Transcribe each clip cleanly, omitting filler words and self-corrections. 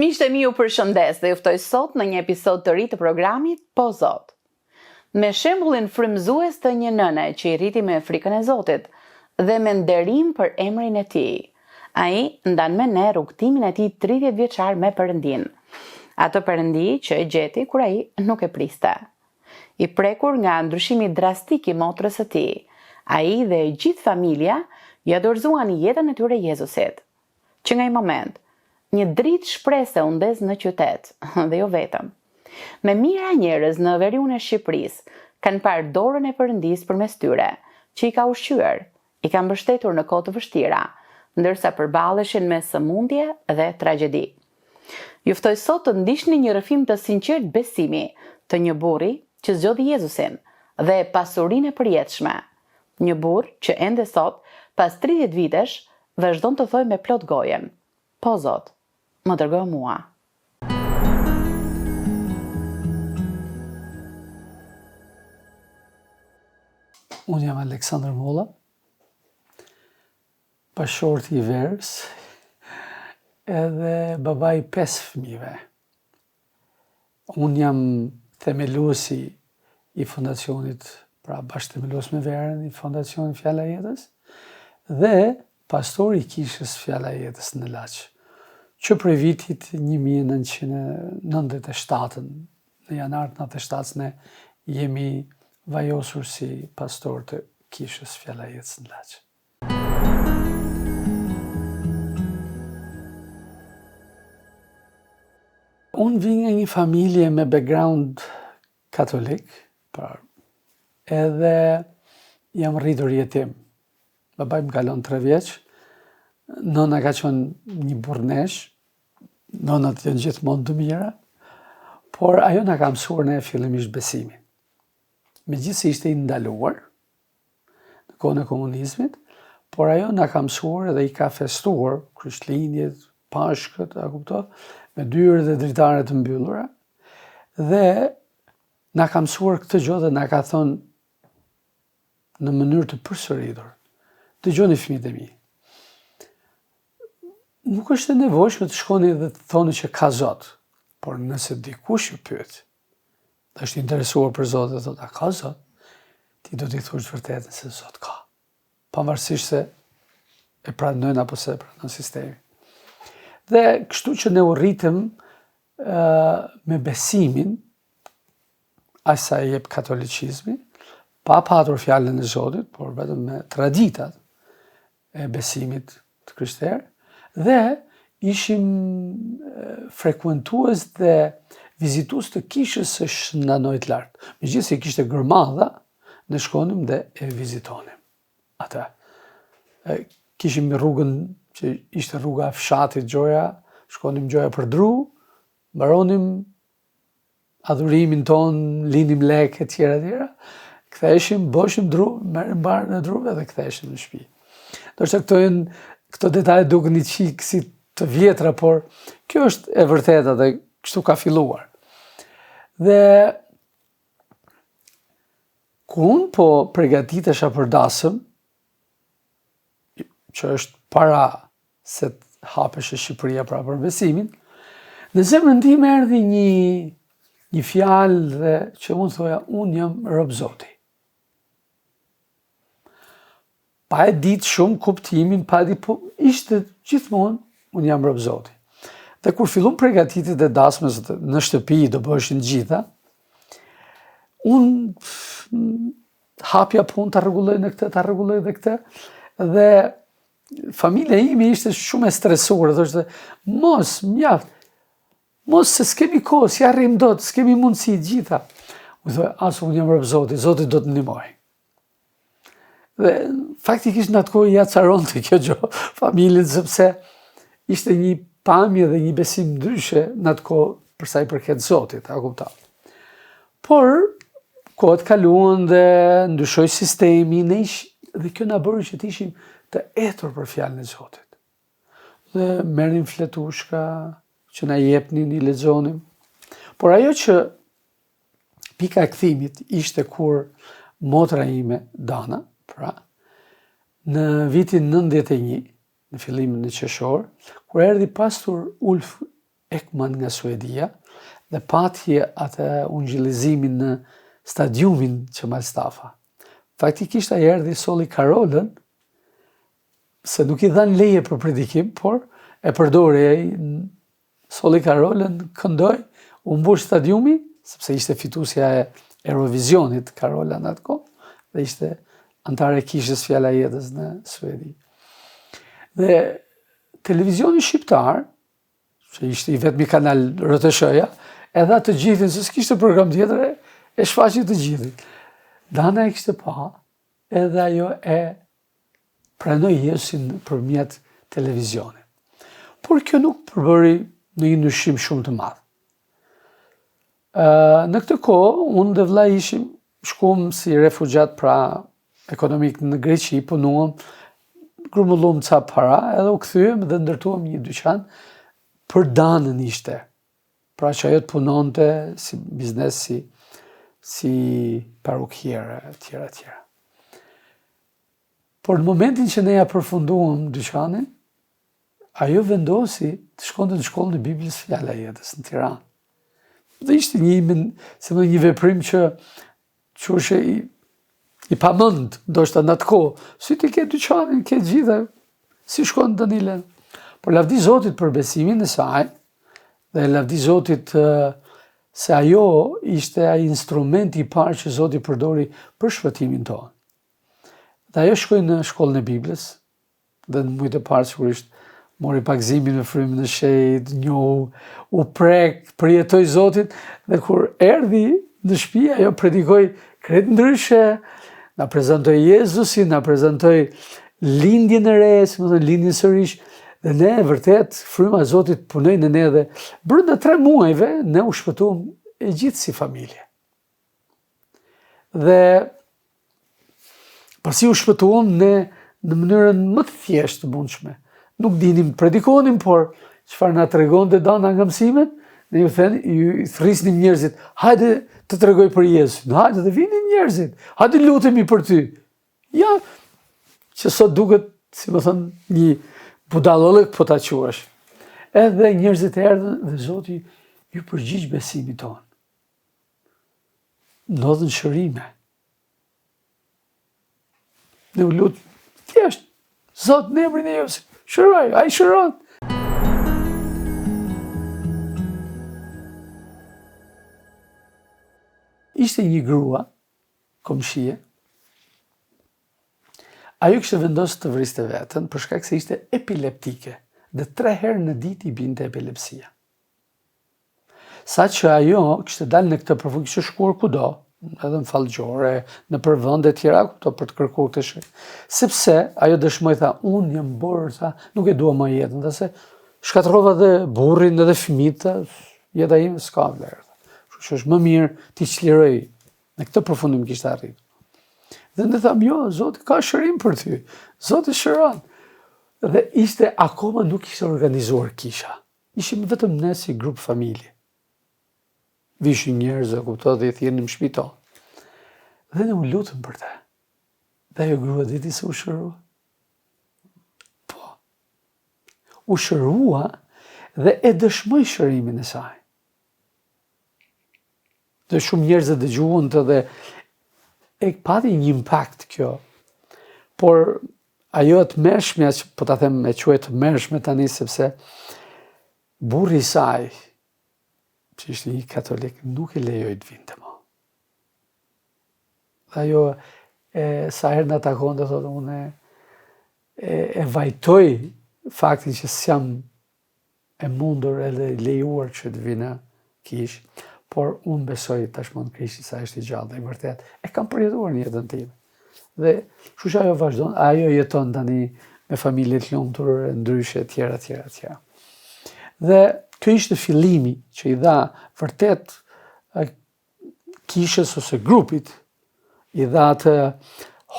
Miqtë e mi ju përshëndes dhe juftoj sot në një episod të ri të programit Po Zot. Me shembullin frymëzues të një nëne që i rriti me frikën e Zotit dhe me nderim për emrin e tij, ai ndan me ne rrugtimin e tij 30 vjeçar me Perëndin. Atë Perëndi që e gjeti kur ai nuk e priste. I prekur nga ndryshimi drastik i motrës së tij, ai dhe gjithë familja ja dorëzuan jetën e tyre Jezusit. Që nga ai moment një dritë shprese u ndez në qytet, dhe jo vetëm. Me mira njerëz në veriun e Shqipërisë kanë parë dorën e Perëndisë përmes tyre, që i ka ushqyer, i ka mbështetur në kohë të vështira, ndërsa përballeshin me sëmundje dhe tragjedi. Juftoj sot të ndiqni një rrëfim të sinqert besimi të një burri që zgjodhi Jezusin dhe pasurinë e përjetshme. Një burr që ende sot, pas 30 vitesh, vazhdon të thojë me plot gojen: Po Zot, më dërgo mua. Unë jam Aleksandr Molla, bashorti i Verës, edhe baba i 5 fëmijëve. Unë jam themeluesi i fondacionit, pra bashkëthemelues me Verën, i fondacionit Fjala e Jetës, dhe pastori i kishës Fjala e Jetës në Laç, që prej vitit 1997, në janar 97, ne jemi vajosur si pastor të kishës Fjala e Jetës në Laç. Unë vi nga një familje me background katolik, edhe jam rritur jetim. Babaj më kalon 3 vjeç, nëna ka qenë një burnesh, nënat janë gjithmonë të mira, por ajo na ka mësuar ne fillimisht besimin. Megjithëse ishte i ndaluar në kohën e komunizmit, por ajo na ka mësuar dhe i ka festuar Krishtlindjet, Pashkët, a kupton, me dyert dhe dritare të mbyllura, dhe na ka mësuar këtë gjë dhe na ka thonë në mënyrë të përsëritur: dëgjoni fëmijët e mi. Nuk është e nevojshme të shkoni dhe të thoni që ka Zot, por nëse dikush ju pyet, dhe është interesuar për Zotin dhe thotë: a ka Zot? Ti do t'i thush vërtetën se Zot ka, pavarësisht se e pranojnë apo se e pranon sistemi. Dhe kështu që ne u rritëm me besimin, aq sa e jep katolicizmi, pa patur fjalën e Zotit, por vetëm me traditat e besimit të krishterë, dhe ishim frekuentues dhe vizitues të kishës së Shëndanojit Lart. Megjithëse i kishte gërmadha, ne shkonim dhe e vizitonim atë. Kishim rrugën që ishte rruga e fshatit Gjoja, shkonim Gjoja për dru, mbaronim adhurimin ton, linim lek e tjera, ktheheshim, boshim dru, merrim barën e druve dhe ktheheshim në shtëpi. Ndoshta këto detaje duken një çik si të vjetra, por kjo është e vërteta dhe kështu ka filluar. Dhe ku unë po përgatitesha për dasëm, që është para se të hapesh Shqipëria pra për besimin, në zemrën time erdhi një fjalë dhe që unë thoja: unë jam rob Zoti. Pa e ditë shumë kuptimin, po ishte gjithmonë: unë jam rob Zoti. Dhe kur fillon përgatitjet e dasmës në shtëpi, do bëheshin gjitha, unë hapja punë, ta rregulloj në këtë, ta rregulloj dhe këtë, dhe familja ime ishte shumë e stresuar, thoshte: mos, mjaft, mos se s'kemi kohë, si arrim dot, s'kemi mundësi gjitha. Unë thoya: as unë jam rob Zoti, Zoti do të ndihmoj. Dhe faktikisht në atë kohë ja caronte kjo gjë familjen, sepse ishte një pamje dhe një besim ndryshe në atë kohë për sa i përket Zotit, a kupton. Por kohët kaluan dhe ndryshoi sistemi, dhe kjo na bëri që të ishim të etur për fjalën e Zotit. Dhe merrim fletushka që na jepnin, i lexonim. Por ajo që pika e kthimit ishte kur motra ime Dana, pra, në vitin 91, në fillimin e qershor, kur erdhi pastor Ulf Ekman nga Suedia dhe pati atë ungjillizimin në stadiumin Qemal Stafa. Faktikisht ai erdhi solli Karolën, se nuk i dhan leje për predikim, por e përdori ai solli Karolën, këndoi, u mbush stadiumi, sepse ishte fituesja e Eurovisionit Karola në atë kohë, dhe ishte antare kishës Fjala e Jetës në Suedi. Dhe televizioni shqiptar, që ishte i vetmi kanal RTS-ja, edhe atë të gjithin, se s'kishte program tjetër, e shfaqi të gjithin. Dana e kishte pa, edhe ajo e pranoi Jezusin përmjet televizionit. Por kjo nuk përbëri në një ndryshim shumë të madh. Në këtë kohë, unë dhe vllai shkuam si refugjat pra ekonomik në Greqi, punuam, grumulluam ca para, edhe u kthyem dhe ndërtuam një dyqan për Danën ishte. Pra që ajo të punonte si biznes, si parukjere, etj. Por në momentin që ne ja përfunduam dyqanin, ajo vendosi të shkonte në shkollën e Biblës Fjala e Jetës në Tiranë. Dhe ishte një veprim që qushe i pamënd, ndoshta në atë kohë, si ti ke dyqanin, ke gjitha, si shkon Danile. Por lavdi Zotit për besimin e saj, dhe lavdi Zotit se ajo ishte ai instrument i parë që Zoti përdori për shpëtimin tonë. Dhe ajo shkoi në shkollën e Biblës, dhe në mujtë e parë sigurisht mori pagëzimin me frymën e shejt, u prek, përjetoi Zotin, dhe kur erdhi në shtëpi, ajo predikoi krejt ndryshe, na prezantoi Jezusin, na prezantoi lindjen e re, lindjen sërish, dhe ne vërtet fryma e Zotit punoi në ne dhe brenda 3 muajve ne u shpëtuam e gjithë si familje. Dhe pasi u shpëtuam ne në mënyrën më të thjeshtë të mundshme. Nuk dinim predikonim, por çfarë na tregonte Dana nga mësimet, ne ju thrisnim njerëzit, hajde të tregoj për Jezusin, hajde të vinin njerëzit, hajde lutemi për ty. Ja, që sot duket, si më thënë, një budallëk po ta quash. Edhe njerëzit erdhën dhe Zoti ju përgjigj besimit tonë. Ndodhen shërime. Ne u lut thjesht, Zot në emrin e Jezusit, shëroj, ai shëron. Ishte një grua, komshie, ajo kishte vendosur të vriste veten për shkak se ishte epileptike dhe 3 herë në ditë i binte epilepsia. Sa që ajo kishte dalë në këtë përfund, kishte shkuar kudo, edhe në fallgjore, në përvende tjera, për të kërkuar këtë shë. Sepse ajo dëshmoi, tha, unë jam bërë, tha, nuk e dua më jetën, dhe se shkatrova dhe burrin edhe fëmijët, jeta ime s'ka vlerë. Kështu që është më mirë ti çliroj. Në këtë përfundim kishte arritur. Dhe ne tham, jo, Zoti ka shërim për ty. Zoti shëron. Dhe ishte akoma nuk ishte organizuar kisha. Ishim vetëm ne si grup familje. Vishin njerëz, e kuptoj, dhe i thjenin në shtëpi tonë. Dhe ne u lutëm për të. Dhe ajo grua diti se u shërua. Po. U shërua dhe e dëshmoi shërimin e saj. Dhe shumë njerëz e dëgjuan të dhe e pati një impakt kjo. Por ajo të mërshme, po ta them e quhet të mërshme tani, sepse burri i saj, që ishte një katolik, nuk e lejoi të vinte më. Dhe ajo sa herë na takon, dhe thotë, unë e vajtoj faktin që s'jam e mundur edhe lejuar që të vina kish, por unë besoj tashmë në Krishtin sa është i gjallë, dhe i vërtet e kam përjetuar në jetën time. Dhe kështu që ajo vazhdon, ajo jeton tani me familje të lumtur, ndryshe, tjera. Dhe kjo ishte fillimi që i dha vërtet kishës ose grupit, i dha atë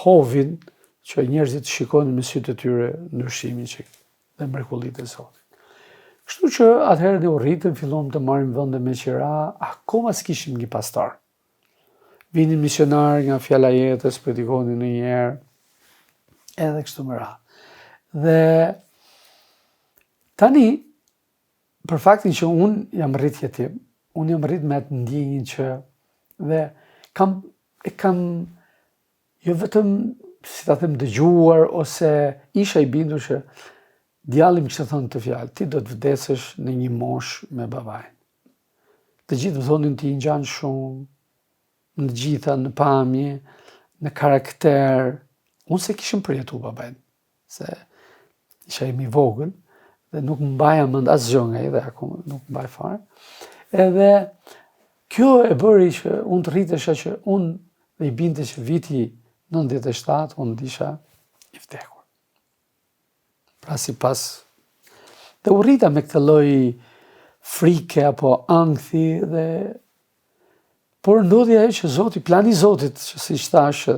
hovin që njerëzit shikonin me sytë të tyre ndryshimin dhe mrekullitë e Zotit. Kështu që atëherë ne u rritëm, fillom të marrim vende me qira, akoma s'kishim një pastor. Vinin misionar nga Fjala e Jetës, predikonin ndonjëherë, edhe kështu me radhë. Dhe tani për faktin që unë jam rrit jetim, unë jam rrit me atë ndjenjën që dhe kam jo vetëm, si ta them, dëgjuar ose isha i bindur që djalli më kishte thënë të fjalë, ti do të vdesësh në një moshë me babajin. Të gjithë thonin ti ngjan shumë, në gjitha, në pamje, në karakter. Unë se kishim përjetu babajin, se isha imi vogël dhe nuk më baja mend asgjë nga ai dhe akoma nuk më baj fare. Edhe kjo e bëri që unë të rritesha që unë dhe i binte që viti 97 unë disha i vdekur. Pra si pas dhe u rrita me këtë lloj frike apo ankthi dhe por ndodhi ajo që Zoti, plani i Zotit, që siç thash,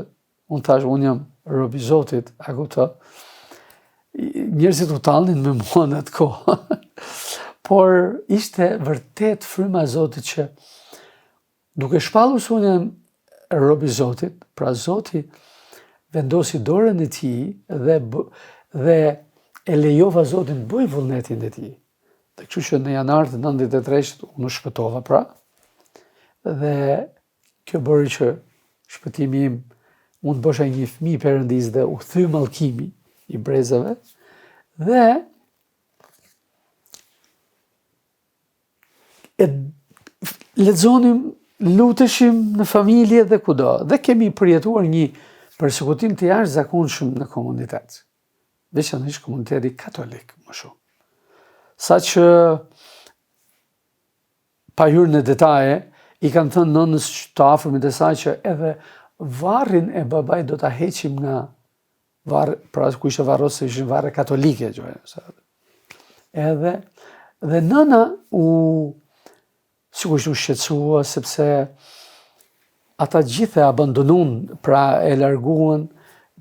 unë jam rob i Zotit, a kupton? Njerëzit u tallnin me mua në atë kohë. Por ishte vërtet fryma e Zotit që duke shpallur se unë jam rob i Zotit, pra Zoti vendosi dorën e tij dhe e lejova Zotin bëj vullnetin e tij. Dhe kështu që në janar të 93 unë u shpëtova pra, dhe kjo bëri që shpëtimi im, unë bësha një fëmijë Perëndis dhe u kthy mallkimi i brezave, dhe lexonim, luteshim në familje dhe kudo, dhe kemi përjetuar një përsekutim të jashtëzakonshëm në komunitet, veçanërisht komuniteti katolik më shumë. Saqë pa hyrë në detaje, i kanë thënë nënës të afërmit e saj që edhe varrin e babait do ta heqim nga varri, pra ku ishte varros se ishin varre katolike, edhe dhe nëna sigurisht u shqetësua sepse ata gjithë e abandonuan, pra e larguan,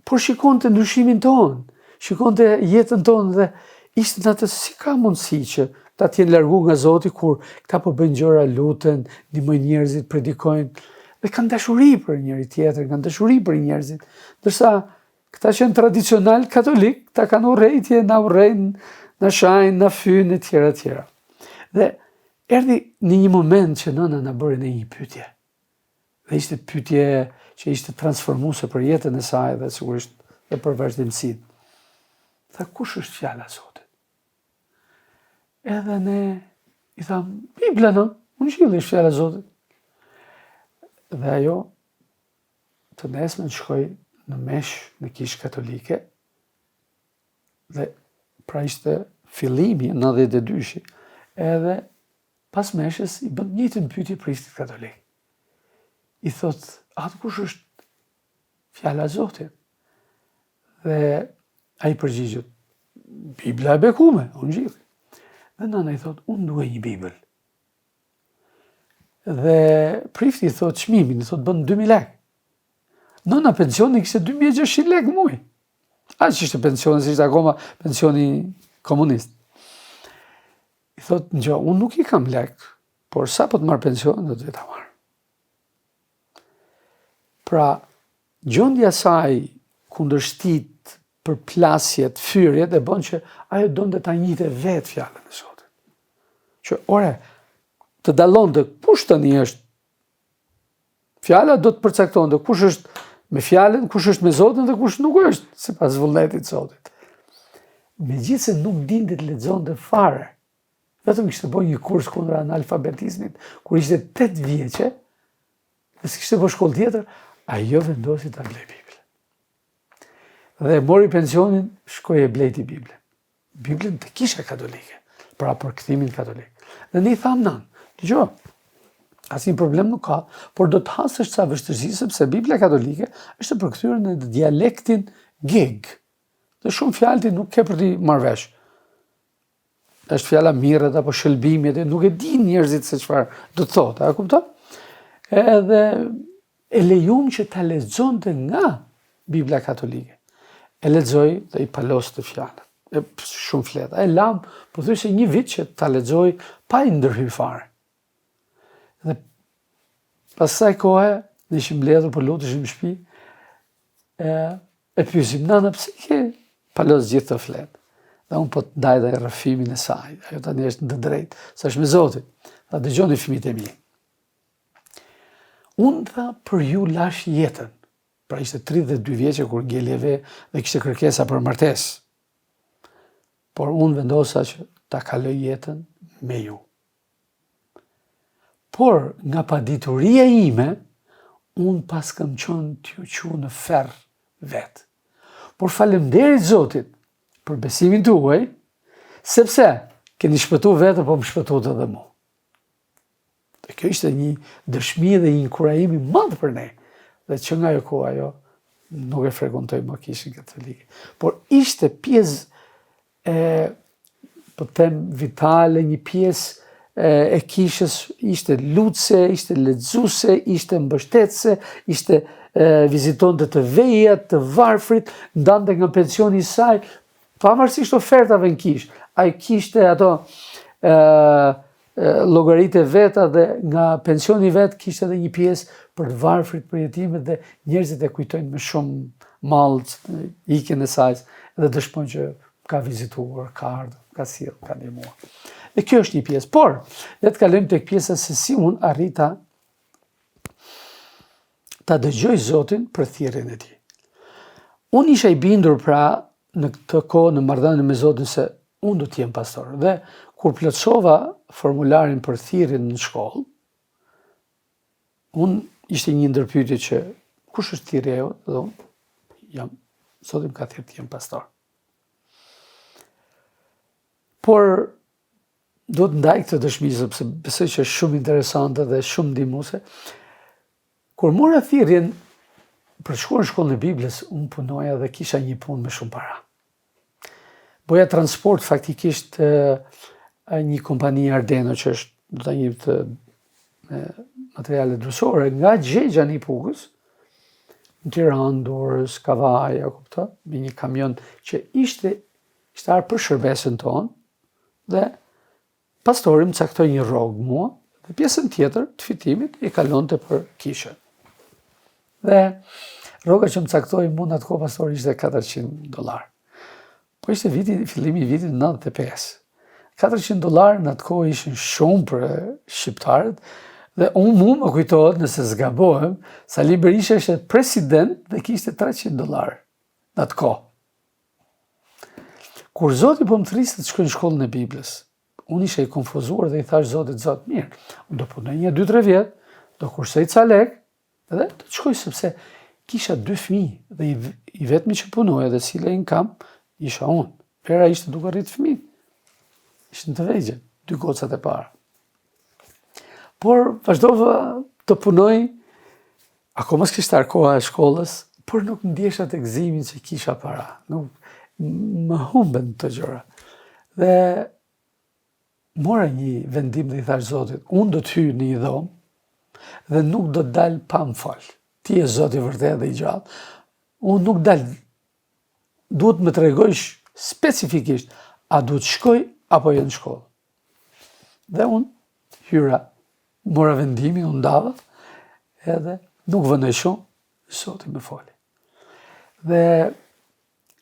por shikonte ndryshimin ton, shikonte jetën tonë dhe ishte në atë si ka mundësi që ta t'jenë largu nga Zoti kur këta po bëjnë gjëra, luten, ndihmojnë njerëzit, predikojnë dhe kanë dashuri për njëri tjetrin, kanë dashuri për njerëzit. Ndërsa këta që janë tradicional katolik, këta kanë urrejtje, na urrejnë, na shajnë, na fynë e tjera tjera. Dhe erdhi në një moment që nëna na bëri në një pyetje. Dhe ishte pyetje që ishte transformuese për jetën e saj dhe sigurisht dhe për vazhdimsinë. Tha, kush është fjala e Zotit? Edhe ne i tham, Bibla në, unë gjilë është fjala e Zotit. Dhe ajo të nesmen shkoj në mesh në kishë katolike dhe pra ishte fillimi në 92-shi, edhe pas meshës i bën njëjtën pyetje pristit katolik. I thot, atë kush është fjala e Zotit? Dhe ai përgjigjet, Bibla e bekume, unë gjilë. Dhe nëna i thot, unë duaj një Bibël. Dhe prifti i thot, çmimin, i thot, bën 2.000 lekë. Nëna pensioni kishte 2.600 lekë muj. Aq ishte pensioni, si ishte akoma pensioni komunist. I thot, ngjo, unë nuk i kam lekë, por sa po të marr pension, do të ta marr. Pra, gjendja e saj kundërshtit, përplasjet, fyrjet e bën që ajo donte ta njihte vetë fjalën e Zotit. Që ore, të dallonte kush tani është fjala, do të përcaktonte kush është me fjalën, kush është me Zotin dhe kush nuk është, sipas vullnetit të Zotit. Megjithëse nuk dinte të lexonte fare, vetëm kishte bërë një kurs kundër analfabetizmit, kur ishte 8 vjeçe, dhe s'kishte bërë shkollë tjetër, ajo vendosi ta blej Biblën. Dhe mori pensionin, shkoi e blejti Biblën. Biblën të kisha katolike, pra për kthimin katolik. Dhe ne i tham nan, dëgjoj, asnjë problem nuk ka, por do të hasësh ca vështirësi sepse Bibla katolike është e përkthyer në dialektin geg. Dhe shumë fjalë ti nuk ke për t'i marrë vesh. Është fjala mirët apo shëlbimit, nuk e din njerëzit se çfarë do të thotë, a kupton? Edhe e lejum që ta lexonte nga Bibla katolike. E lexoj dhe i palos të fjalën. Shumë fleta. E lam, po thjesht një vit që ta lexoj pa i ndërhyr fare. Dhe pasaj kohe, ne ishim mbledhur, po luteshim në shtëpi, e pyesim, nana, pse ke palos gjithë të fletë? Dhe unë po të ndaj dhe rrëfimin e saj. Ajo tani është në të drejtë, sa është me Zotin. Tha dëgjoni fëmijët e mi. Unë tha për ju lash jetën. Pra ishte 32 vjeçe kur ngeljeve dhe kishte kërkesa për martesë. Por unë vendosa që ta kaloj jetën me ju. Por nga padituria ime, unë pas kam qenë t'ju qu në ferr vetë. Por faleminderit Zotit për besimin tuaj, sepse keni shpëtu vetë, po më shpëtuat edhe mu. Dhe kjo ishte një dëshmi dhe një inkurajimi madh për ne. Dhe që nga jo koha ajo nuk e frekuntoj më kishën katolike. Por ishte pjesë po them vitale, një pjesë e kishës, ishte lutse, ishte lexuese, ishte mbështetëse, ishte vizitonte të vejat, të varfrit, ndante nga pensioni i saj, pavarësisht ofertave në kishë. Ai kishte ato llogaritë veta dhe nga pensioni vet kishte edhe një pjesë për të varfrit, për jetimet, dhe njerëzit e kujtojnë me shumë mallë ikjen e saj dhe dëshmojnë që ka vizituar, ka ardhur, ka sjellë, ka ndihmuar. Dhe kjo është një pjesë. Por, le të kalojmë tek pjesa se si unë arrita ta dëgjoj Zotin për thirrjen e tij. Unë isha i bindur pra në këtë kohë në marrëdhënie me Zotin se unë do të jem pastor. Dhe kur plotësova formularin për thirrjen në shkollë, unë ishte një ndërpyetje që kush është thirrja jote? Dhe unë Zoti më ka thirrë të jem pastor. Por do të ndaj këtë dëshmi, sepse besoj që është shumë interesante dhe shumë ndihmuese. Kur mora thirrjen për të shkuar në shkollën e Biblës, unë punoja dhe kisha një punë me shumë para. Boja transport faktikisht një kompani Ardeno, që është do ta njihte materiale drusore nga Gjegja në Pukës, në Tiranë, Durrës, Kavaja, kupton, me një kamion që ishte ardhur për shërbesën tonë, dhe pastori më caktoi një rrogë mua, dhe pjesën tjetër të fitimit i kalonte për kishën. Dhe rroga që më caktoi mua në atë kohë pastori ishte $400. Po ishte fillimi i vitit 95. $400 në atë kohë ishin shumë për shqiptarët, dhe unë më kujtohet, nëse zgabohem, Sali Berisha ishte president dhe kishte $300 në atë kohë. Kur Zoti po më thirriste të shkoj në shkollën e Biblës, unë isha i konfuzuar dhe i thash Zotit, Zot, mirë, unë do punoj 1-2-3 vjet, do kursoj ca lek, dhe do të shkoj, sepse kisha 2 fëmijë dhe i vetmi që punoja dhe cilej në kam isha unë. Vera ishte duke rritë fëmijë. Ishte të vegjël, 2 gocat e para. Por vazhdova të punoj, akoma s'kishte koha e shkollës, por nuk ndjesha të gëzimin që kisha para. Nuk më humben të gjëra. Dhe mora një vendim dhe i thash Zotit, unë do të hyj në një dhomë dhe nuk do të dal pa më fal. Ti je Zoti vërtet dhe i gjallë. Unë nuk dal. Duhet më tregojsh specifikisht a duhet shkoj apo jo në shkollë. Dhe unë hyra, mora vendimin, unë ndava, edhe nuk vënoj shumë, Zoti më fali. Dhe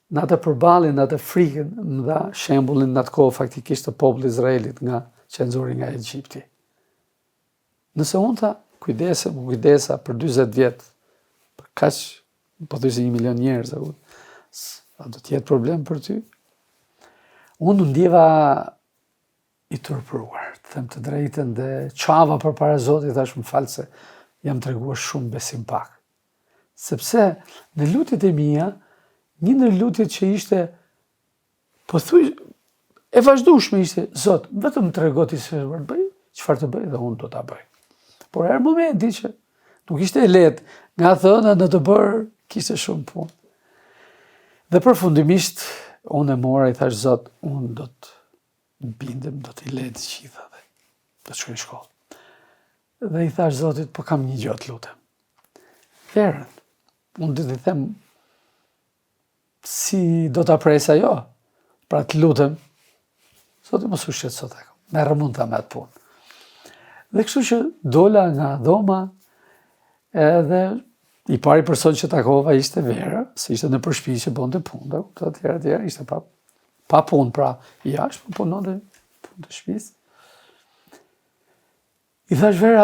në atë përballje, në atë frikën, më dha shembullin në atë kohë faktikisht të popullit Izraelit nga cenzuri nga Egjipti. Nëse unë tha, kujdesa për 40 vjet, për kaq, po thjesht 1 milion njerëz, a do të jetë problem për ty? Unë ndjeva i turpëruar, të them të drejtën, dhe çava përpara Zotit, thash më fal se jam treguar shumë besim pak. Sepse në lutjet e mia, një ndër lutjet që ishte, po thuj, e vazhdueshme ishte, Zot, vetëm trego ti se çfarë bëj, çfarë të bëj dhe unë do ta bëj. Por erë momenti që nuk ishte e lehtë, nga thëna në të bërë kishte shumë punë. Dhe përfundimisht unë e mora, i thash Zot, unë do të bindem, do të i lejë të gjitha dhe do të shkoj në shkollë. Dhe i thash Zotit, po kam një gjë të lutem. Verën, unë do t'i them si do ta presa jo, pra të lutem, Zoti mos u shqetëso tek, merr mund ta me atë punë. Dhe kështu që dola nga dhoma, edhe i pari person që takova ishte Vera, se ishte në përshpi që bonte punë, të tjera ishte pa pa punë, pra, jashtë, po punon dhe punë të shtëpisë. I thash Vera,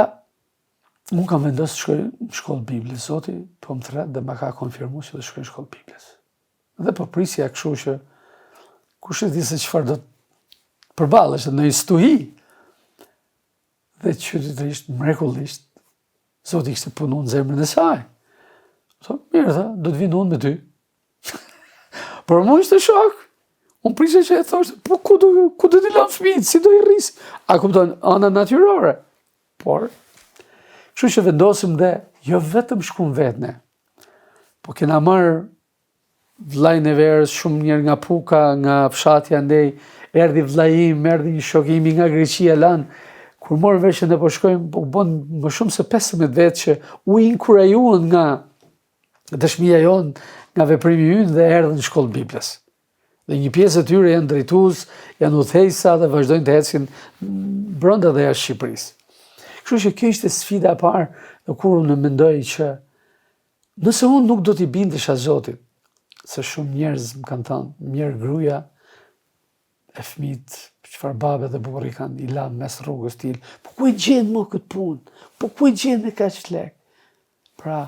unë kam vendosur të shkoj në shkollë Biblis, Zoti po më thret dhe më ka konfirmuar që do shkoj në shkollë Biblis. Dhe po prisja kështu që kush e di se çfarë do të përballesh në një stuhi. Dhe qytetërisht, mrekullisht, Zoti kishte punuar në zemrën e saj. Tha, mirë, tha, do të vinë unë me ty. Por mu ishte shok. Unë prisja që e thoshte, po ku do t'i lëmë fëmijët, si do i rris? A kupton, ana natyrore. Por, kështu që vendosim dhe jo vetëm shkum vetë ne, po kena marrë vllajën e Verës shumë njerë nga Puka, nga fshati andej, erdhi vllajim, erdhi një shokimi nga Greqia lan, kur morë veshën e po shkojmë, po bon më shumë se 15 vetë që u inkurajuan nga dëshmia jonë, nga veprimi ynë dhe erdhën në shkollë Biblis. Dhe një pjesë e tyre janë drejtues, janë udhëheqësa dhe vazhdojnë të ecin brenda dhe jashtë Shqipërisë. Kështu që kjo ishte sfida e parë, dhe kur unë mendoj që nëse unë nuk do t'i bindesha Zotit, se shumë njerëz më kanë thënë, mirë gruaja e fëmijët, çfarë babe dhe burri kanë i lanë mes rrugës til, po ku e gjen më këtë punë? Po ku e gjen me kaq lek? Pra,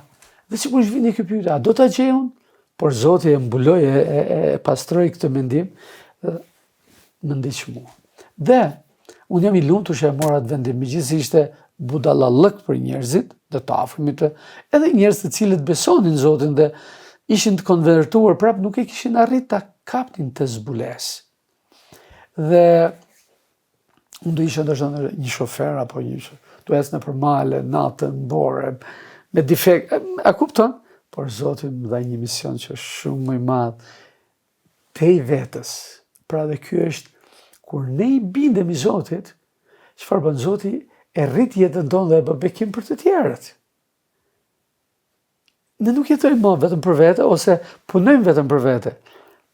dhe sigurisht vini kjo pyetje, a do ta gjej unë? Por Zoti e mbuloi e pastroi këtë mendim dhe më ndiq mua. Dhe unë jam i lumtur që e mora atë vendim, megjithëse ishte budallallëk për njerëzit dhe të afërmit, edhe njerëz të cilët besonin Zotin dhe ishin të konvertuar, prap nuk e kishin arrit ta kapnin të zbules. Dhe unë do isha ndoshta një shofer apo do ecë nëpër male, natën, bore, me defekt, a kupton? Por Zoti më dha një mision që është shumë më i madh te i vetës. Pra dhe ky është kur ne i bindemi Zotit, çfarë bën Zoti? E rrit jetën tonë dhe e bën bekim për të tjerët. Ne nuk jetojmë më vetëm për vete, ose punojmë vetëm për vete.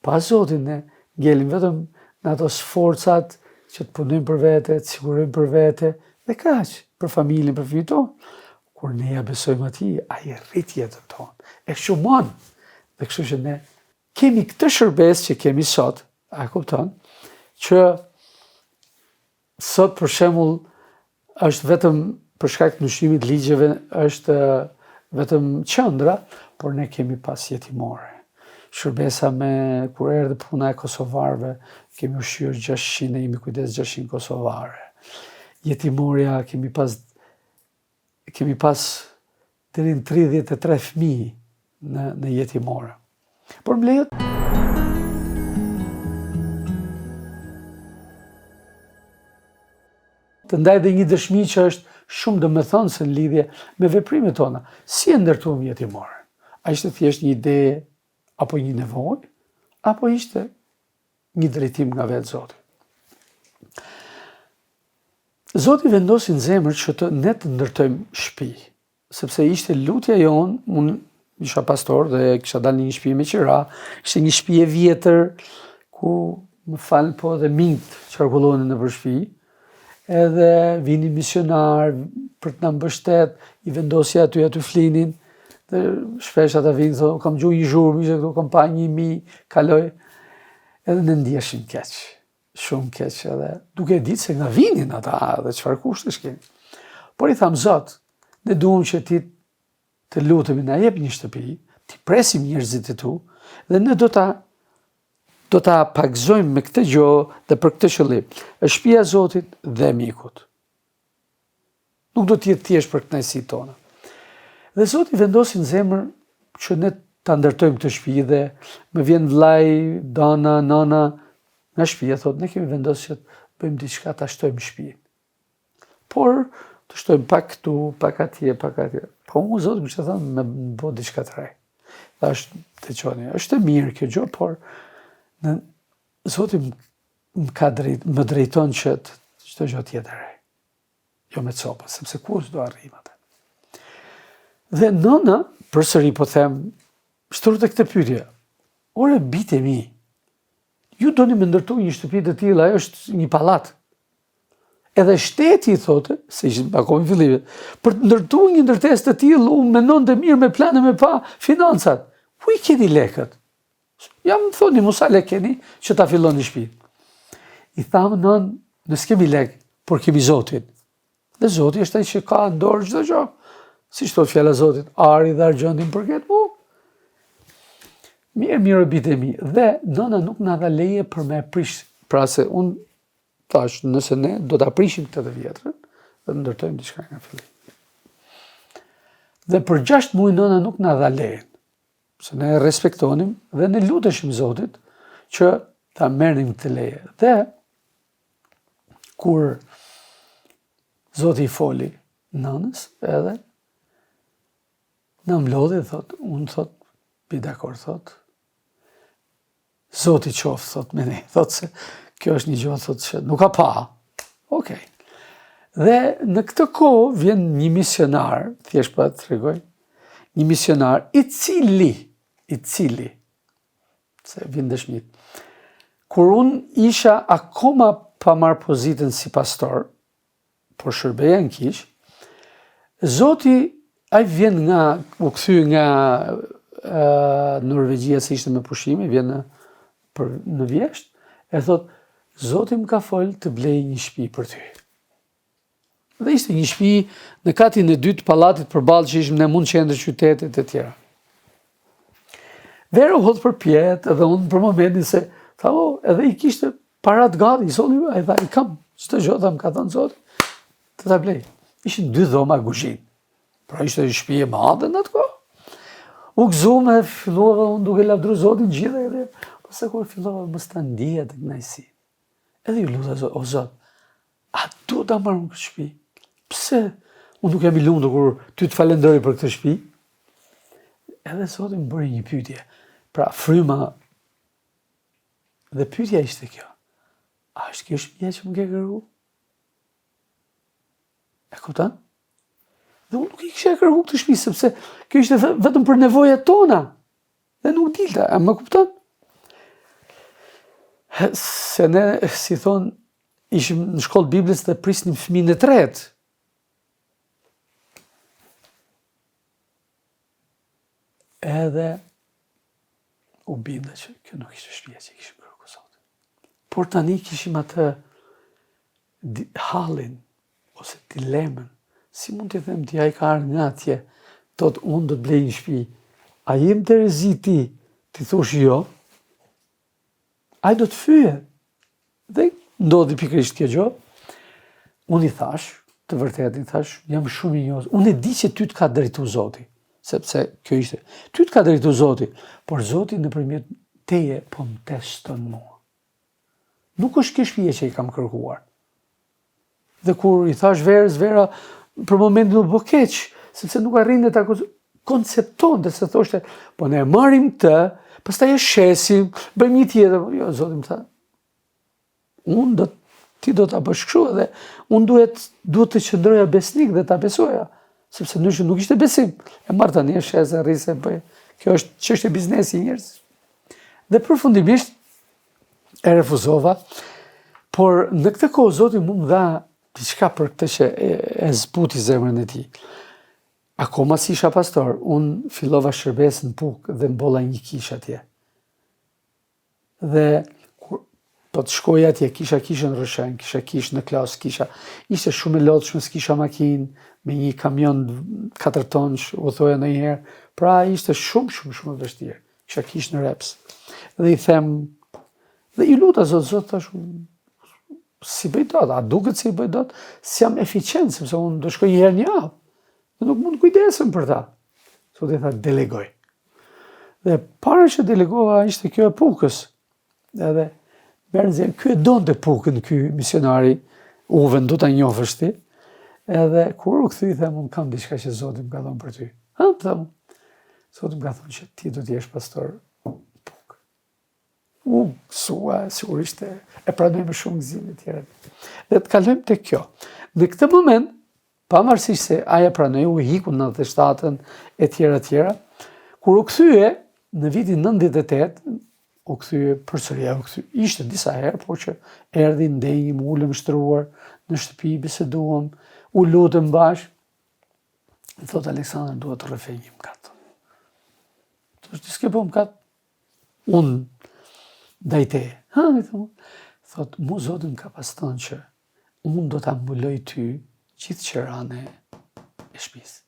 Pa Zotin ne ngjelim vetëm në ato sforcat që të punojmë për vete, të sigurojmë për vete, dhe kaq, për familjen, për fëmijët tonë. Kur ne ja besojmë atij, ai e rrit jetën tonë, e shumon. Dhe kështu që ne kemi këtë shërbes që kemi sot, a kupton, që sot për shembull është vetëm për shkak të ndryshimit ligjeve, është vetëm qendra, por ne kemi pas jetimore. Shërbesa kur erdhi puna e kosovarëve, kemi ushqyer 600, ne jemi kujdes 600 kosovare. Jetimorja kemi pas deri në 33 fëmijë në jetimore. Por më lejo të ndaj dhe një dëshmi që është shumë domethënëse në lidhje me veprimet tona. Si e ndërtuam jetimore? A ishte thjesht një ide apo një nevojë, apo ishte një drejtim nga vetë Zoti? Zoti vendosi në zemër që ne të ndërtojmë shtëpi, sepse ishte lutja jonë, unë isha pastor dhe kisha dalë një shtëpi me qira, ishte një shtëpi e vjetër, ku më falë po dhe mingt qarkullonin në për shtëpi, edhe vini misionar për të na mbështet, i vendosi aty flinin, dhe shpesh ata vinë, thonë, kam gjuhë një zhurmë, ishte këtu kam pa 1000, kaloj, edhe ne ndjeshim keq. Shumë keq edhe, duke ditë se nga vinin ata dhe çfarë kushtesh kemi. Por i tham, Zot, ne duam që ti të lutemi na jep një shtëpi, ti presim njerëzit e tu, dhe ne do ta pagëzojmë me këtë gjë dhe për këtë qëllim. Është shtëpia e Zotit dhe mikut. Nuk do të jetë thjesht për kënaqësitë tona. Dhe Zoti vendosi në zemër që ne ta ndërtojmë këtë shtëpi dhe më vjen vllai, dana, nana, nga shtëpia, thotë, ne kemi vendosur që të bëjmë diçka, ta shtojmë shtëpinë. Por të shtojmë pak këtu, pak atje, pak atje. Po unë Zoti më kishte thënë me bë diçka të re. Thash, dëgjoni, është e mirë kjo gjë, por Zoti më drejton që çdo gjë të jetë e re. Jo me copa, sepse kush do arrijmë atë. Dhe nëna, përsëri po them, shtrute këtë pyetje. Ore bitë mi, ju doni me ndërtu një shtëpi të tillë, ajo është një pallat. Edhe shteti thotë, se ishin akoma fillime, për të ndërtuar një ndërtesë të tillë, unë mendon të mirë me plane me pa financat. Ku i keni lekët? Jam më thoni, mos a lek keni që ta fillon një shtëpi. I thamë nën, ne s'kemi lek, por kemi Zotin. Dhe Zoti është ai që ka në dorë çdo gjë. Siç thot fjala e Zotit, ari dhe argjendin përket mu. Mirë bitë e mi. Dhe nëna nuk na dha leje për me prish. Pra se unë thash, nëse ne do ta prishim këtë të vjetrën, dhe ndërtojmë diçka nga fillim. Dhe për 6 muaj nëna nuk na dha lejen. Se ne respektonim dhe ne luteshim Zotit që ta merrnim këtë leje. Dhe kur Zoti i foli nënës, edhe në mlodhi, thot, unë thot, bi dakor, thot, Zoti qoftë, thot, me ne, thot se kjo është një gjë, thot, që nuk ka pa. Okej. Dhe në këtë kohë vjen një misionar, thjesht pa të tregoj, një misionar i cili, se vjen dëshmit, kur unë isha akoma pa marrë pozitën si pastor, por shërbeja në kish, Zoti ai vjen u kthy nga Norvegjia se ishte me pushime, vjen në vjesht, e thot, Zoti më ka folë të blej një shtëpi për ty. Dhe ishte një shtëpi në katin e dytë pallatit përballë që ishim ne mund qendër qytetit e tjera. Vera u hodh për pjetë, edhe unë për momentin se, edhe i kishte parat gati, i soli, ai tha, i kam, çdo gjë më ka thënë Zoti, të ta blej. Ishin 2 dhoma kuzhinë. Pra ishte një shtëpi e madhe në atë kohë. U gëzuam e fillova unë duke lavdëruar Zotin gjithë edhe pastaj kur fillova mos ta ndjeja të kënaqësi. Edhe ju luta o Zot, a do ta marr këtë shtëpi? Pse unë nuk jam i lumtur kur ty të falenderoj për këtë shtëpi? Edhe Zoti më bëri një pyetje. Pra fryma dhe pyetja ishte kjo. A është kjo shtëpia që më ke kërkuar? E kupton? Dhe unë nuk i kisha kërkuar këtë shtëpi sepse kjo ishte vetëm për nevojat tona. Dhe nuk dilta, a më kupton? Se ne, si thon, ishim në shkollë Biblës dhe prisnim fëmijën e tretë. Edhe u binda që kjo nuk ishte shtëpia që kishim kërkuar Zotin. Por tani kishim atë hallin ose dilemën. Si mund të them ti, ai ka ardhur nga atje, thot unë do të blej një shtëpi. A jem të rezi ti thosh jo? Ai do të fyet. Dhe ndodhi pikërisht kjo gjë. Unë i thash, të vërtetë i thash, jam shumë i njohur. Unë e di që ty të ka drejtuar Zoti, sepse kjo ishte. Ty të ka drejtuar Zoti, por Zoti nëpërmjet teje po më teston mua. Nuk është kjo shtëpia që i kam kërkuar. Dhe kur i thash Verës, Vera për momentin u bë keq, sepse nuk arrinte ta konceptonte se thoshte, po ne marrim të, pastaj e shesim, bëjmë një tjetër. Jo, Zoti më tha, ti do ta bësh kështu edhe unë duhet të qëndroja besnik dhe ta besoja, sepse nuk ishte besim. E marr tani e shes e rrise, bëj. Kjo është çështje biznesi njerëz. Dhe përfundimisht e refuzova, por në këtë kohë Zoti më dha diçka për këtë që e zbuti zemrën e tij. Akoma si isha pastor, unë fillova shërbes në Puk dhe mbolla një kish atje. Dhe kur do të shkoj atje, kisha kishën rrëshën, kisha kish në klasë, ishte shumë e lodhshme, s'kisha makinë, me një kamion 4 tonësh, u thoja ndonjëherë, pra ishte shumë e vështirë. Kisha kish në reps. Dhe i them, dhe i luta Zot tash, si bëj dot, a duket si bëj dot, si jam eficient, sepse unë do shkoj një herë në javë. Dhe nuk mund kujdesem për ta. Zoti tha, delegoj. Dhe para që delegova ishte kjo e Pukës. Edhe ky e donte Pukën, ky misionari, u vendu ta njohësh ti. Edhe kur u kthyi them, unë kam diçka që Zoti më ka dhënë për ty. Them, Zoti më ka thënë që ti do të jesh pastor Pukë. Sigurisht e pranoj me shumë gëzim e tjera. Dhe të kalojmë te kjo. Në këtë moment, pavarësisht se aja pranoi, u hiku në 97-ën e tjera, kur u kthye në vitin 98, u kthye përsëri, ishte disa herë, por që erdhi ndenjim, ulëm shtruar në shtëpi, biseduam, u lutëm bashkë. Thot Aleksandër, duhet të rrëfej një mkat. Thosh, ti s'ke po mkat? unë ndaj teje. Thot, mu Zotin ka pas thënë që unë do ta mbuloj ty gjithë qerane e shtëpisë.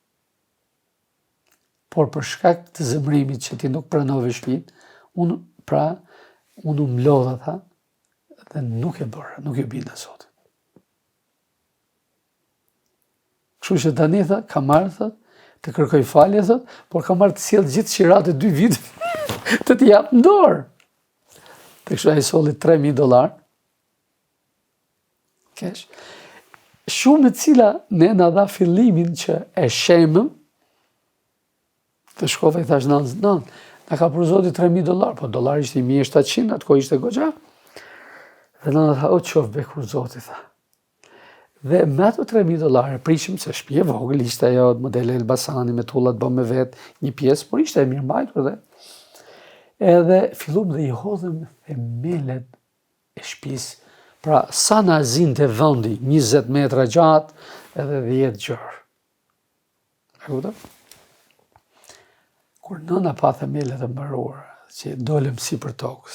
Por për shkak të zemrimit që ti nuk pranove shtëpinë, unë u mlodha, tha, dhe nuk e bëra, nuk e binda Zotit. Kështu që tani, tha, ka marrë, tha, të kërkoj falje, thot, por ka marrë të sjellë gjithë qirat e 2 viteve të t'i jap në dorë. Të kështu ai solli $3.000. Kesh. Shumë e cila ne na dha fillimin që e shemëm, të shkova i thash nënës, na ka për Zoti $3.000, po dollari ishte 1.700, atë kohë ishte goxha. Dhe nëna tha, o qof bekur Zoti, tha. Dhe me ato $3.000 prishim se shtëpi e vogël, ishte ajo modele Elbasani me tullat bëm me vetë një pjesë, por ishte e mirë mbajtur dhe. Edhe fillum dhe i hodhëm themelet e shtëpisë. Pra, sa na zinte vendi, 20 metra gjatë edhe 10 gjërë. E kupton? Kur nëna pa themelet e mbaruara, që dolem si për tokë,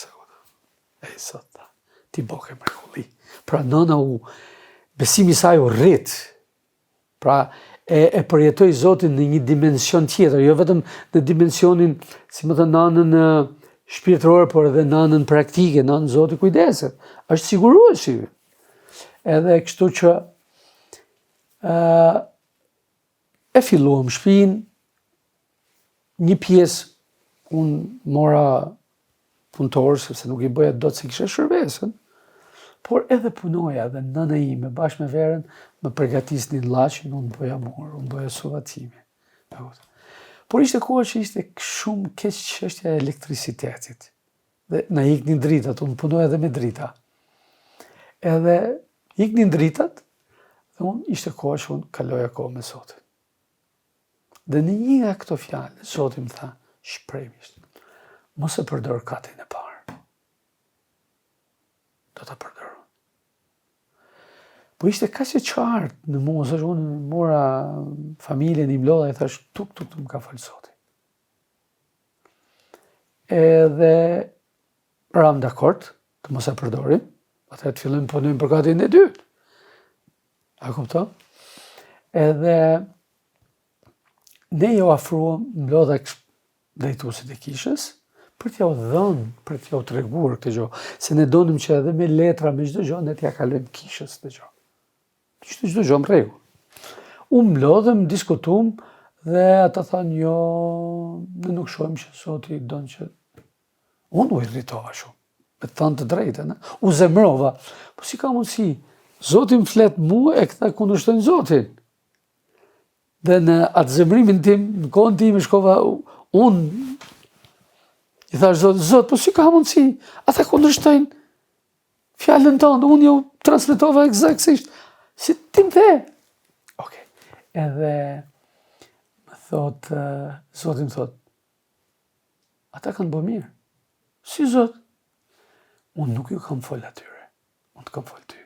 e sot, ti boke mrekulli. Pra, nëna besimi saj u rrit. Pra, e përjetoj Zotin në një dimension tjetër, jo vetëm në dimensionin, si më thënë, nanën shpirtërore, por edhe nanën praktike, nanën Zoti kujdeset. Është siguruesi. Edhe kështu që e filluam shtëpinë, një pjesë unë mora punëtorë, sepse nuk i bëja dot se kisha shërbesën, por edhe punoja dhe nëna ime bashkë me Verën më përgatisnin llaçin, unë bëja mor, unë bëja suvatime. Por ishte kohë që ishte shumë keq çështja e elektricitetit. Dhe na iknin dritat, unë punoja edhe me drita. Edhe iknin dritat, dhe unë ishte kohë që unë kaloja kohë me Zotin. Dhe në një nga këto fjalë, Zoti më tha, shpremisht, mos e përdor katin e parë. Do ta përdor. Po ishte kaq e qartë në mua, se unë mora familjen, i mlodha, i thash, tuk, më ka falë Zoti. Edhe ram dakord, të mos e përdorim, atëherë të fillojmë punojmë për katin e dytë. A kupton? Edhe ne jo afruam, mlodha drejtuesit e kishës, për t'ja u dhënë, për t'ja u treguar këtë gjë, se ne donim që edhe me letra, me çdo gjë, ne t'ja kalojmë kishës këtë gjë. Ishte çdo gjë në rregull. U mlodhëm, diskutuam dhe ata thanë, jo, ne nuk shohim që Zoti don që. Unë u irritova shumë, me të thënë të drejtën, u zemrova, po si ka mundësi? Zoti më flet mua e këta kundërshtojnë Zotin. Dhe në atë zemrimin tim, në kohën tim e shkova, unë i thash Zot, po si ka mundësi? Ata kundërshtojnë fjalën tonë, unë ju transmetova eksaktësisht. Si ti më the? Okej. Edhe më thot, Zoti më thot, ata kanë bërë mirë. Si Zot? Unë nuk ju kam folë atyre, unë të kam folë ty.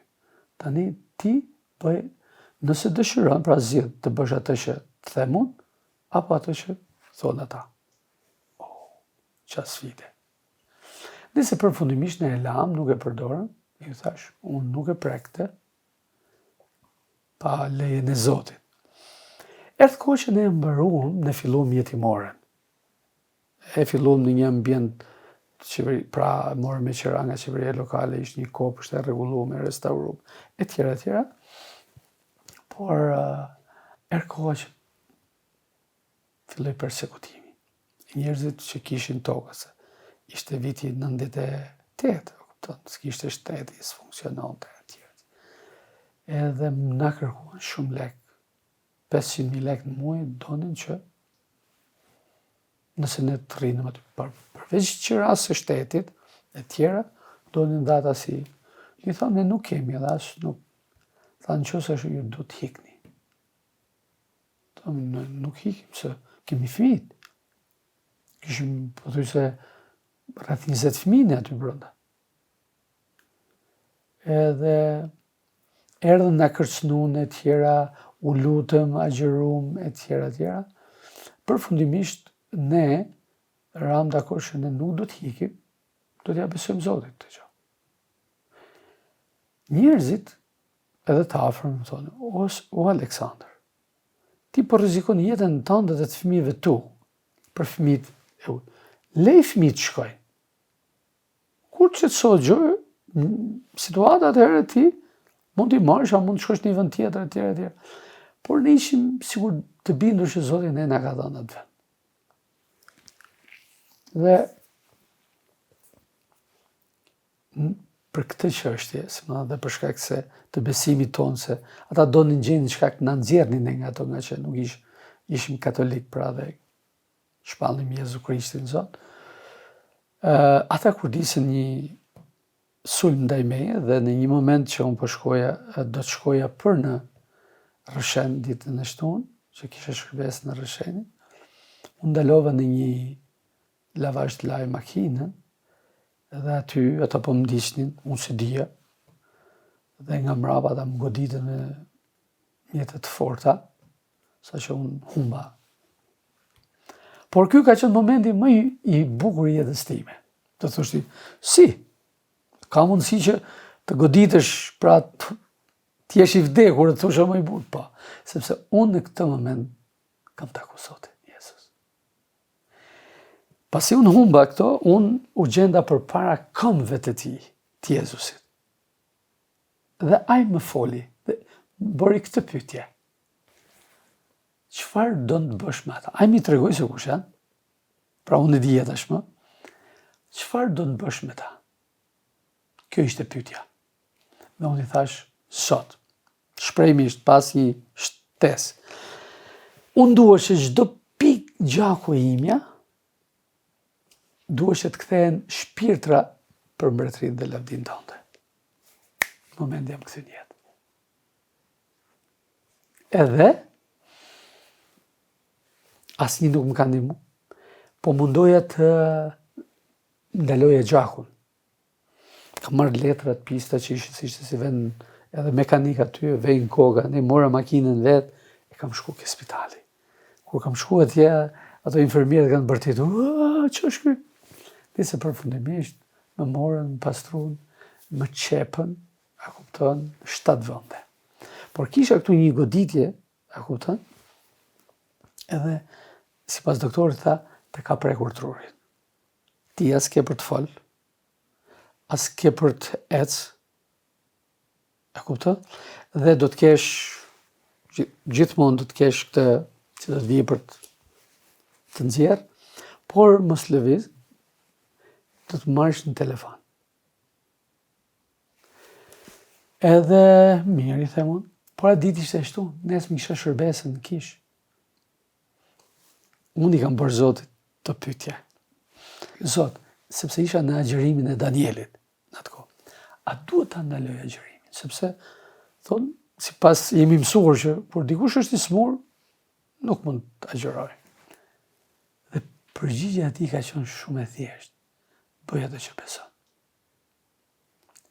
Tani ti bëj, nëse dëshiron, pra zgjidh të bësh atë që të them unë, apo atë që thonë ata. Qa sfide. Nëse përfundimisht në e lam, nuk e përdorën, ju thash, unë nuk e prekte, pa lejen e Zotit. Erdhë kohë që ne mbaruam, ne filluam jetimoren. E filluam në një ambient qeveri, pra morëm me qira nga qeveria lokale, ishte një kohë për të rregulluar, restauruar, etj. Por erdhë kohë që filloi persekutimi. Njerëzit që kishin tokë, se ishte viti 98, s'kishte shteti, s'funksiononte etj. Edhe na kërkuan shumë lek, 500.000 lek në muaj, donin që nëse ne të rrinëm aty përveç qiras së shtetit e tjera, donin data si. I thonë, ne nuk kemi edhe as nuk. Thanë nëse ju do të hikni. Thonë, ne nuk hikim, se kemi fëmijë. Kishim, po thuj se, rreth 20 fëmijë aty brenda. Edhe erdhën na kërcënuan e tjera, u lutëm, agjeruam e tjera. Përfundimisht ne ram dakord që ne nuk do të hikim, do t'ja besojmë Zotit të gjë. Njerëzit edhe të afërm më thonë, o Aleksandër, ti po rrezikon jetën tënde dhe të fëmijëve tu, për fëmijët e u. Lej fëmijët shkojnë. Kur që të sot gjë, situata atëherë ti mund t'i marrësh, mund të shkosh në një vend tjetër, etj. Por ne ishim sigur të bindur që Zoti ne na ka dhënë atë vend. Dhe për këtë çështje, dhe për shkak se të besimit tonë, se ata donin gjendin shkak na nxjerrnin ne nga ato, nga që nuk ishim katolik, pra dhe shpallnim Jezu Krishtin Zot. Ata kur disën një sulm ndaj meje dhe në një moment që unë do të shkoja për në Rrëshen ditën e shtunë, që kisha shërbes në Rrëshenin, unë ndalova në një lavazh të laj makinën, dhe aty ata po më ndiqnin, unë se dija, dhe nga mbrapa ata më goditën me mjete të forta, saqë unë humba. Por ky ka qenë momenti më i bukur i jetës time. Të thoshti, si? Ka mundësi që të goditesh, pra ti jesh i vdekur, të thosha më i bukur, po, sepse unë në këtë moment kam taku Zotin Jezus. Pasi unë humba këto, unë u gjenda përpara këmbëve të tij, të Jezusit. Dhe ai më foli, dhe bëri këtë pyetje. Çfarë do të bësh me ata? Ai më tregoi se kush janë. Pra unë e dija tashmë. Çfarë do të bësh me ta? Kjo ishte pyetja. Dhe unë i thash, Zot, shprehimisht pas një shtesë. Unë dua që çdo pikë gjaku e imja duhet që të kthehen shpirtra për mbretërinë dhe lavdinë tënde. Në moment jam kthyer në jetë. Edhe asnjë nuk më ka ndihmu, po mundoja të ndaloja gjakun. Kam marrë letrat, pista që ishte si vend edhe mekanik aty, vejnë koga, ne mora makinën vetë, e kam shku ke spitali. Kur kam shku atje, ato infermierët kanë bërtitur, që është ky? Dise përfundimisht, më morën, më pastruan, më qepën, a kupton, 7 vende. Por kisha këtu një goditje, a kupton, edhe sipas doktorit tha, të ka prekur trurin. Ti as ke për të fol, as ke për të ec, a kupton? Dhe do të kesh, gjithmonë do të kesh këtë që do të vijë për të nxjerr, por mos lëviz, do të marrësh në telefon. Edhe mirë i them unë, por atë ditë ishte ashtu, nesër më kisha shërbesën në kish. Unë i kam bërë Zotit të pyetje. Zot, sepse isha në agjërimin e Danielit në atë kohë, a duhet ta ndaloj agjërimin? Sepse, thonë, sipas jemi mësuar që kur dikush është i smur, nuk mund të agjëroj. Dhe përgjigjja e tij ka qenë shumë e thjeshtë. Bëj atë që beson.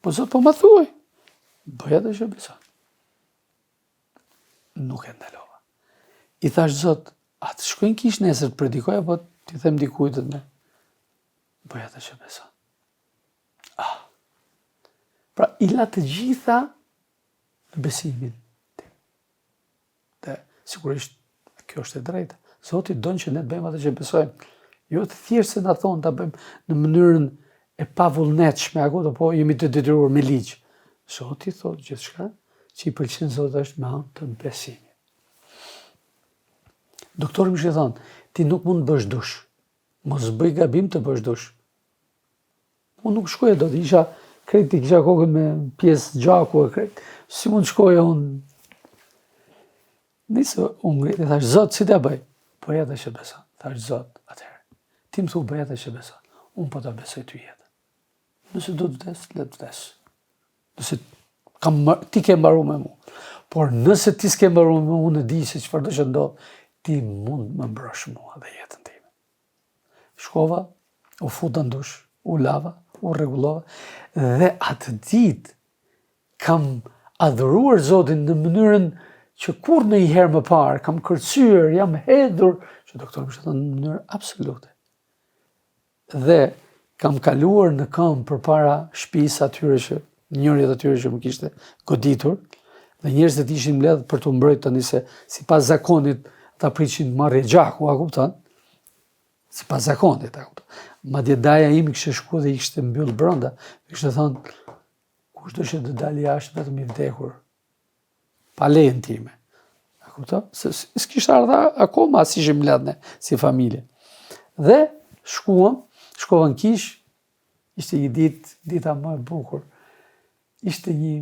Po Zot, po më thuaj. Bëj atë që beson. Nuk e ndalova. I thash Zot, a të shkojnë kish nesër të predikoj, apo t'i them dikujt me? Bëj atë që beson. Pra, i la të gjitha në besimin tim. Dhe sigurisht, kjo është e drejta. Zoti don që ne të bëjmë atë që besojmë. Jo të thjesht se na thonë ta bëjmë në mënyrën e pavullnetshme, po jemi të detyruar me ligj. Zoti thotë gjithçka që i pëlqen Zotit është me anë të besimit. Doktori më shë thonë, ti nuk mund të bësh dush. Mos bëj gabim të bësh dush. Unë nuk shkoja do të isha krejt, kisha kokën me pjesë gjaku e krejt. Si mund shkoja unë? Nisë unë ngrit e thash, Zot, si ta bëj? Bëj atë që beson. Thash, Zot, atëherë. Ti më thu, bëj atë që beson. Unë po ta besoj ty jetën. Nëse do të vdes, le të vdes. Nëse ti ke mbaruar me mua. Por nëse ti s'ke mbaruar me mua, unë e di se çfarë do të ndodh, ti mund më mbrosh mua dhe jetën time. Shkova, u futa në dush, u lava, u rregullova, dhe atë ditë kam adhuruar Zotin në mënyrën që kur në i herë më parë, kam kërcyer, jam hedhur, që doktor më thënë në mënyrë absolute. Dhe kam kaluar në këmbë përpara shtëpisë atyre që njëri atyre që më kishte goditur, dhe njerëzit ishin mbledhur për të mbrojtur tani se sipas zakonit ta prishin marrje gjaku, a kupton? Sipas zakonit, a kupton? Madje daja ime kishte shkuar dhe i kishte mbyll brenda, kishte thënë kushdo që të dalë jashtë vetëm i vdekur. Pa lejen time. A kupton? Se s'kishte ardha akoma si ishim mbledhne si familje. Dhe shkova në kish, ishte një dita më e bukur. Ishte një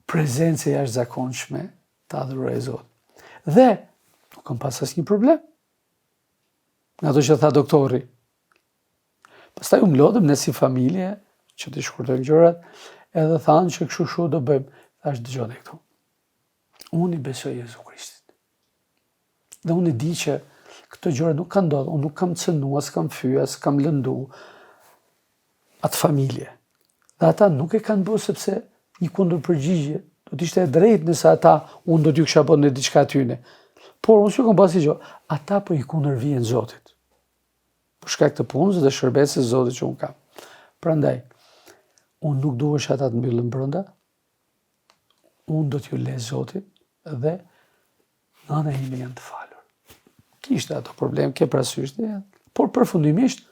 prezencë e jashtëzakonshme të adhuroj Zotin. Dhe nuk kam pas asnjë problem. Nga ato që tha doktori. Pastaj u mlodhëm ne si familje, që të shkurtojmë gjërat, edhe thanë që kështu do bëjmë. Thash dëgjoni këtu. Unë i besoj Jezu Krishtit. Dhe unë i di që këto gjëra nuk kanë ndodhur, unë nuk kam cënuar, s'kam fyer, s'kam lëndu atë familje. Dhe ata nuk e kanë bërë sepse një kundërpërgjigje do të ishte e drejtë nëse ata unë do t'ju kisha bërë në diçka tyne. Por unë s'u kam pasur gjë, ata po i kundërvijnë Zotit. Për shkak të punës dhe shërbesës së Zotit që unë kam. Prandaj, unë nuk dua që ata të mbyllen brenda. Unë do t'ju lej Zotit dhe nëna ime janë të falur. Kishte ato problem, ke parasysh, por përfundimisht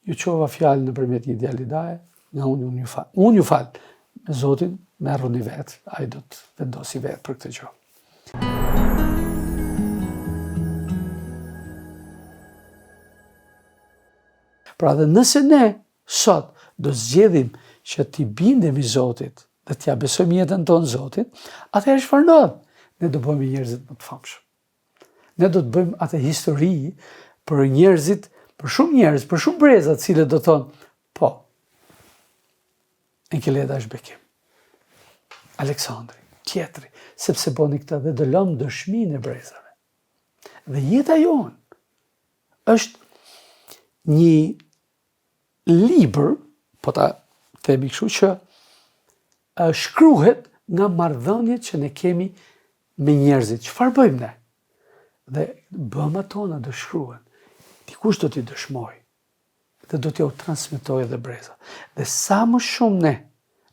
ju çova fjalën nëpërmjet një djali daje, nga unë ju fal. Me Zotin merruni vetë, ai do të vendosi vetë për këtë gjë. Pra dhe nëse ne sot do zgjedhim që t'i bindemi Zotit dhe t'ja besojmë jetën tonë Zotit, atëherë çfarë ndodh? Ne do bëhemi njerëzit më të famshëm. Ne do të bëjmë atë histori për njerëzit, për shumë njerëz, për shumë breza, të cilët do thonë, po, Enkeleda është bekim. Aleksandri, tjetri, sepse boni këta dhe do lëmë dëshminë e brezave. Dhe jeta jonë është një libër, po ta themi kështu, që shkruhet nga marrëdhëniet që ne kemi me njerëzit. Çfarë bëjmë ne? Dhe bëma tona do shkruhen. Dikush do t'i dëshmoj dhe do t'ja u transmetoj dhe breza. Dhe sa më shumë ne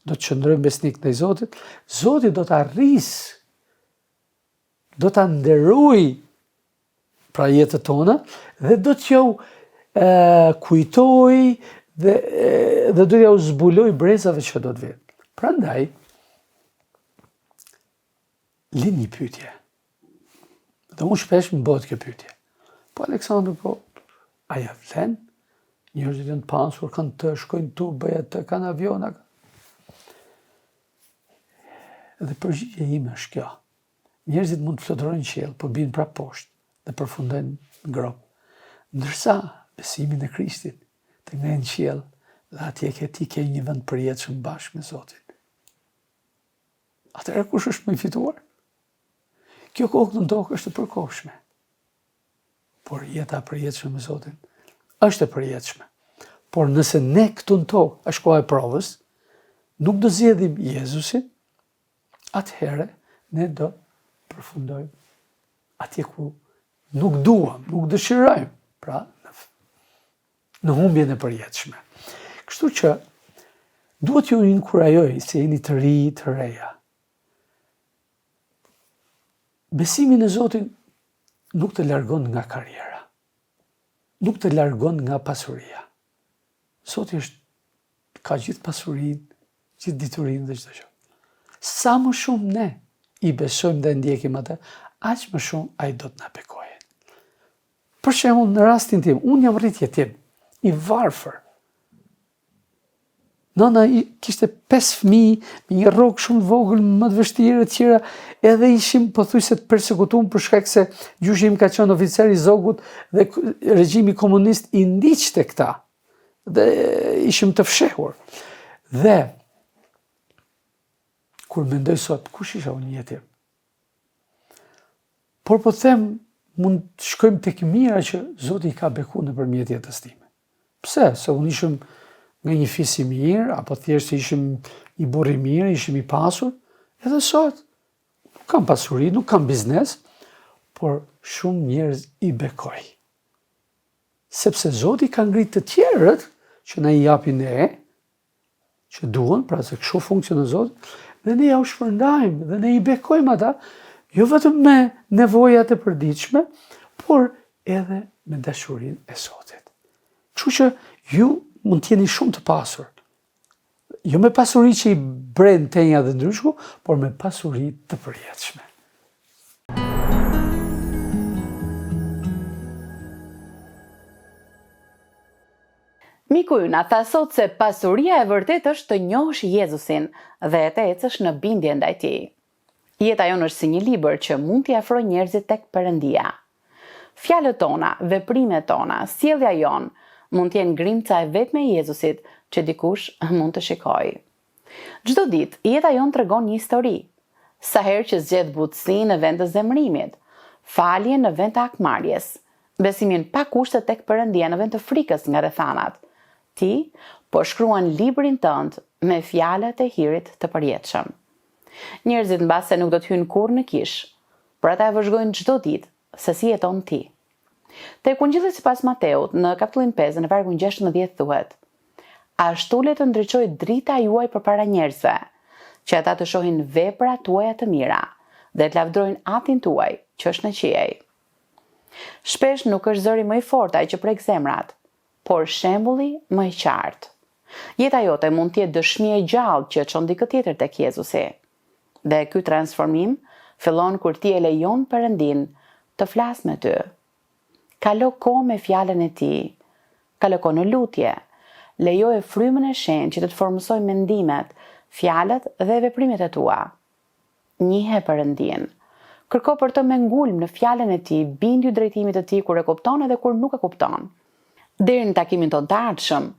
do të qëndrojmë besnik ndaj Zotit, Zoti do të arrisë, do të nderoj pra jetët tona dhe do t'ju kujtoj dhe do t'ja u zbuloj brezave që do të vinë. Prandaj, lind një pyetje. Dhe unë shpesh më bëhet kjo pyetje. Po Aleksandr, po, aja vlen? Njerëzit janë të pasur, kanë të, shkojnë tu, bëjë të, kanë aviona. Dhe përgjigja ime është kjo. Njerëzit mund të fluturojnë në qiell, po binë prapë poshtë dhe përfundojnë në grop. Ndërsa besimi në Krishtin të ngrenë në qiell dhe atje ti ke një vend përjetshëm bashkë me Zotin. Atëherë kush është më i fituar? Kjo kokë në tokë është e përkohshme. Por jeta përjetshme me Zotin është e përjetshme. Por nëse ne këtu në tokë është koha e provës, nuk do zgjedhim Jezusin, atëherë ne do përfundojmë atje ku nuk duam, nuk dëshirojmë, pra në humbjen e përjetshme. Kështu që duhet ju inkurajoj se jeni të ri, të reja. Besimi në Zotin nuk të largon nga karriera. Nuk të largon nga pasuria. Zoti ka gjithë pasurinë, gjithë diturinë dhe çdo gjë. Sa më shumë ne i besojmë dhe ndjekim atë, aq më shumë ai do të na bekojë. Për shembull, në rastin tim, unë jam rrit jetim, i varfër. Nëna kishte 5 fëmijë, me një rrogë shumë vogël, më të vështirë, të tjera, edhe ishim pothuajse të përsekutuar për shkak se gjyshi im ka qenë oficer i zogut dhe regjimi komunist i ndiqte këta. Dhe ishim të fshehur. Dhe kur mendoj sot, kush isha unë jetim? Por po them, mund të shkojmë tek mira që Zoti i ka bekuar nëpërmjet jetës time. Pse? Se unë ishim nga një fis i mirë, apo thjesht ishim i burr i mirë, ishim i pasur, edhe sot nuk kam pasuri, nuk kam biznes, por shumë njerëz i bekoj. sepse Zoti ka ngritë të tjerët që na i japin ne, që duhen, pra se kështu funksionon Zoti, dhe ne ja u shpërndajmë dhe ne i bekojmë ata, jo vetëm me nevojat e përditshme, por edhe me dashurinë e Zotit. Kështu që ju mund t'jeni shumë të pasur. Jo me pasuri që i bren tenja dhe ndryshku, por me pasuri të përjetshme. Miku yna tha sot se pasuria e vërtet është të njohësh Jezusin dhe të ecësh në bindje ndaj tij. Jeta jonë është si një libër që mund t'i afrojë njerëzit tek Perëndia. Fjalët tona, veprimet tona, sjellja jonë mund t'jenë grimca e vetme e Jezusit që dikush mund të shikojë. Çdo ditë jeta jonë tregon një histori. Sa herë që zgjedh butësi në vend të zemërimit, falje në vend të akmarrjes, besimin pa kushte tek Perëndia në vend të frikës nga rrethanat. Ti po shkruan librin tënd me fjalët e hirit të përjetshëm. Njerëzit mbase nuk do të hyjnë kurrë në kish, por ata e vëzhgojnë çdo ditë se si jeton ti. Te Ungjilli sipas Mateut në kapitullin 5 në vargun 16 thuhet: Ashtu le të ndriçojë drita juaj përpara njerëzve, që ata të shohin veprat tuaja të mira dhe të lavdrojnë Atin tuaj që është në qiej. Shpesh nuk është zëri më i fortë ai që prek zemrat, por shembulli më i qartë. Jeta jote mund të jetë dëshmi e gjallë që çon dikë tjetër tek Jezusi. Dhe ky transformim fillon kur ti e lejon Perëndin të flasë me ty. Kalo kohë me fjalën e tij, kalo kohë në lutje, lejoje frymën e shenjtë që të formosojë mendimet, fjalët dhe veprimet e tua. Njihe Perëndin. Kërko për të me ngulm në fjalën e tij, bindju drejtimit të tij kur e kupton edhe kur nuk e kupton. Deri në takimin tonë të ardhshëm,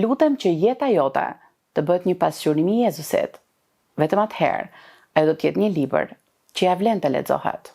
lutem që jeta jote të bëhet një pasqyrim i Jezusit. Vetëm atëherë, ajo do të jetë një libër që ja vlen të lexohet.